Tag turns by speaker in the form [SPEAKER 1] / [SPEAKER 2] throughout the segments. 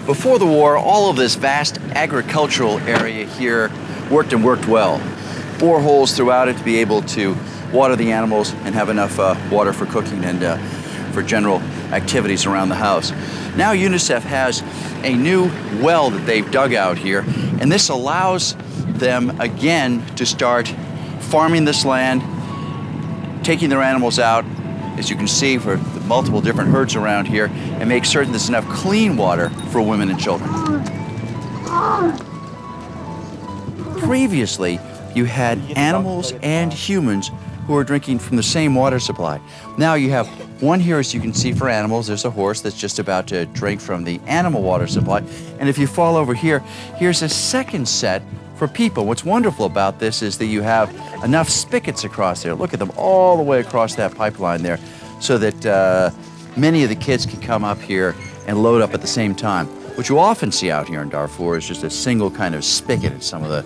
[SPEAKER 1] Before the war, all of this vast agricultural area here worked well. Boreholes throughout it to be able to water the animals and have enough water for cooking and for general activities around the house. Now UNICEF has a new well that they've dug out here, and this allows them again to start farming this land, taking their animals out, as you can see, for the multiple different herds around here, and make certain there's enough clean water for women and children. Previously, you had animals and humans who are drinking from the same water supply. Now you have one here, as you can see, for animals. There's a horse that's just about to drink from the animal water supply. And if you fall over here, here's a second set for people. What's wonderful about this is that you have enough spigots across there. Look at them all the way across that pipeline there, so that many of the kids can come up here and load up at the same time. What you often see out here in Darfur is just a single kind of spigot at some of the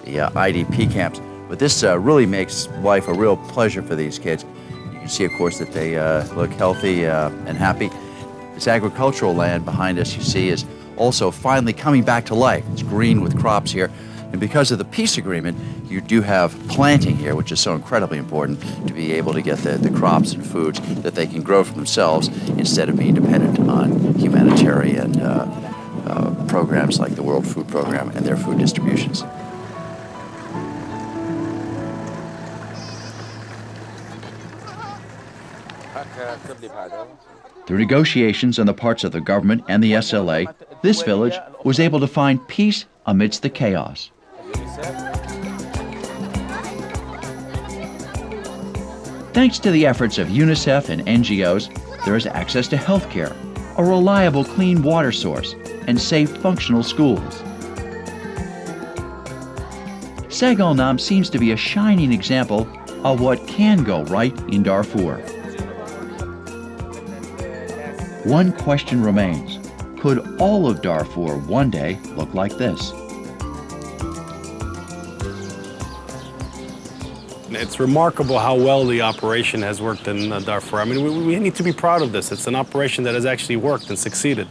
[SPEAKER 1] IDP camps. But this really makes life a real pleasure for these kids. You can see, of course, that they look healthy and happy. This agricultural land behind us, you see, is also finally coming back to life. It's green with crops here. And because of the peace agreement, you do have planting here, which is so incredibly important to be able to get the crops and foods that they can grow for themselves instead of being dependent on humanitarian programs like the World Food Program and their food distributions. Through negotiations on the parts of the government and the SLA, this village was able to find peace amidst the chaos. Thanks to the efforts of UNICEF and NGOs, there is access to health care, a reliable clean water source, and safe functional schools. Sagalnam seems to be a shining example of what can go right in Darfur. One question remains: could all of Darfur one day look like this?
[SPEAKER 2] It's remarkable how well the operation has worked in Darfur. I mean, we need to be proud of this. It's an operation that has actually worked and succeeded.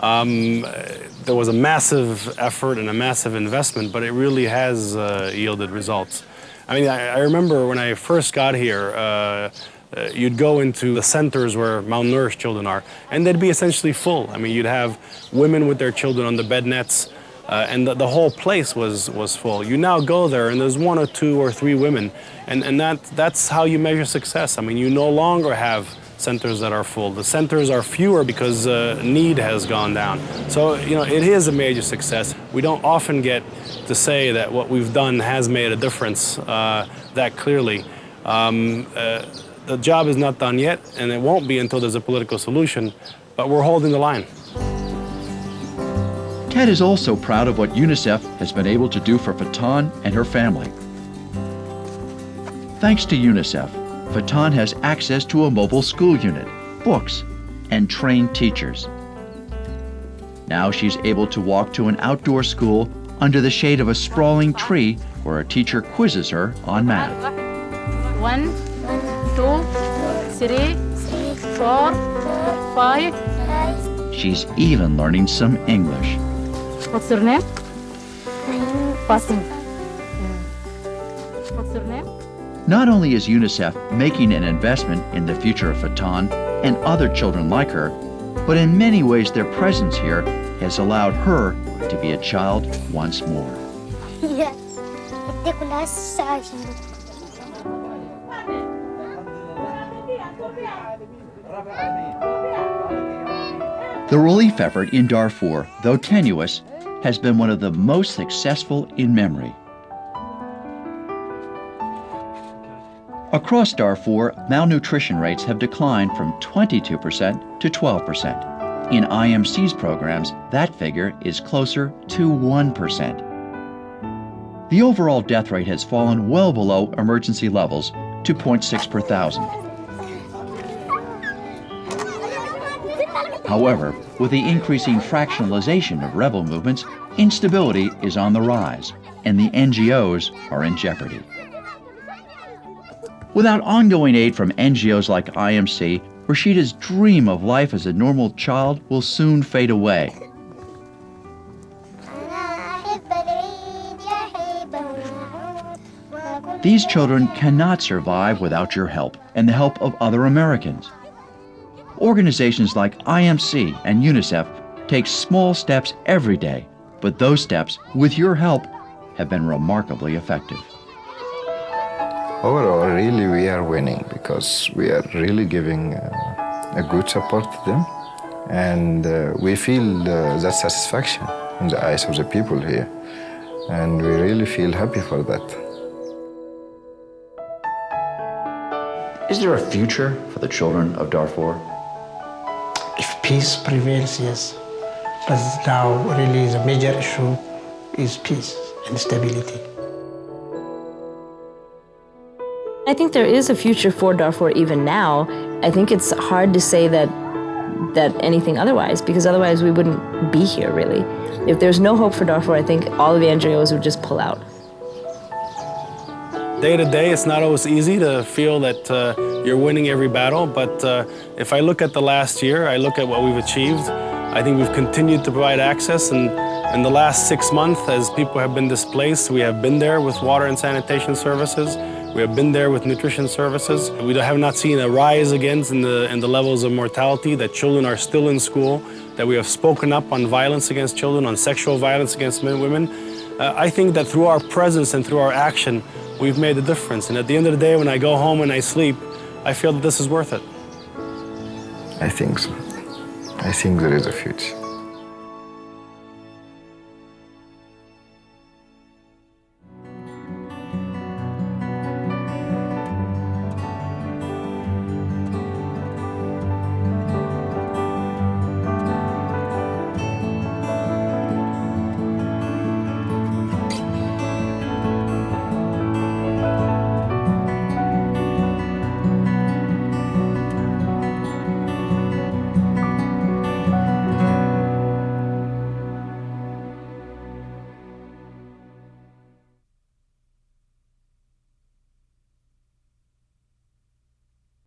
[SPEAKER 2] There was a massive effort and a massive investment, but it really has yielded results. I mean, I remember when I first got here, you'd go into the centers where malnourished children are, and they'd be essentially full. I mean, you'd have women with their children on the bed nets, and the whole place was full. You now go there, and there's 1 or 2 or 3 women, and that's how you measure success. I mean, you no longer have centers that are full. The centers are fewer because need has gone down. So, you know, it is a major success. We don't often get to say that what we've done has made a difference that clearly. The job is not done yet, and it won't be until there's a political solution, but we're holding the line.
[SPEAKER 1] Ted is also proud of what UNICEF has been able to do for Fatan and her family. Thanks to UNICEF, Fatan has access to a mobile school unit, books, and trained teachers. Now she's able to walk to an outdoor school under the shade of a sprawling tree where a teacher quizzes her on math.
[SPEAKER 3] 1, 2, 3, 4, 5.
[SPEAKER 1] She's even learning some English.
[SPEAKER 3] What's your name? Fasim. What's your name?
[SPEAKER 1] Not only is UNICEF making an investment in the future of Fatan and other children like her, but in many ways their presence here has allowed her to be a child once more.
[SPEAKER 4] Yes.
[SPEAKER 1] The relief effort in Darfur, though tenuous, has been one of the most successful in memory. Across Darfur, malnutrition rates have declined from 22% to 12%. In IMC's programs, that figure is closer to 1%. The overall death rate has fallen well below emergency levels to 0.6 per thousand. However, with the increasing fractionalization of rebel movements, instability is on the rise, and the NGOs are in jeopardy. Without ongoing aid from NGOs like IMC, Rashida's dream of life as a normal child will soon fade away. These children cannot survive without your help and the help of other Americans. Organizations like IMC and UNICEF take small steps every day, but those steps, with your help, have been remarkably effective.
[SPEAKER 4] Overall, really, we are winning because we are really giving a good support to them, and we feel that satisfaction in the eyes of the people here, and we really feel happy for that.
[SPEAKER 1] Is there a future for the children of Darfur?
[SPEAKER 5] If peace prevails, yes. But now, really, the major issue is peace and stability.
[SPEAKER 6] I think there is a future for Darfur even now. I think it's hard to say that anything otherwise, because otherwise we wouldn't be here, really. If there's no hope for Darfur, I think all of the NGOs would just pull out.
[SPEAKER 2] Day to day, it's not always easy to feel that you're winning every battle, but if I look at the last year, I look at what we've achieved. I think we've continued to provide access, and in the last 6 months, as people have been displaced, we have been there with water and sanitation services. We have been there with nutrition services. We have not seen a rise again in the levels of mortality, that children are still in school, that we have spoken up on violence against children, on sexual violence against men and women. I think that through our presence and through our action, we've made a difference. And at the end of the day, when I go home and I sleep, I feel that this is worth it.
[SPEAKER 4] I think so. I think there is a future.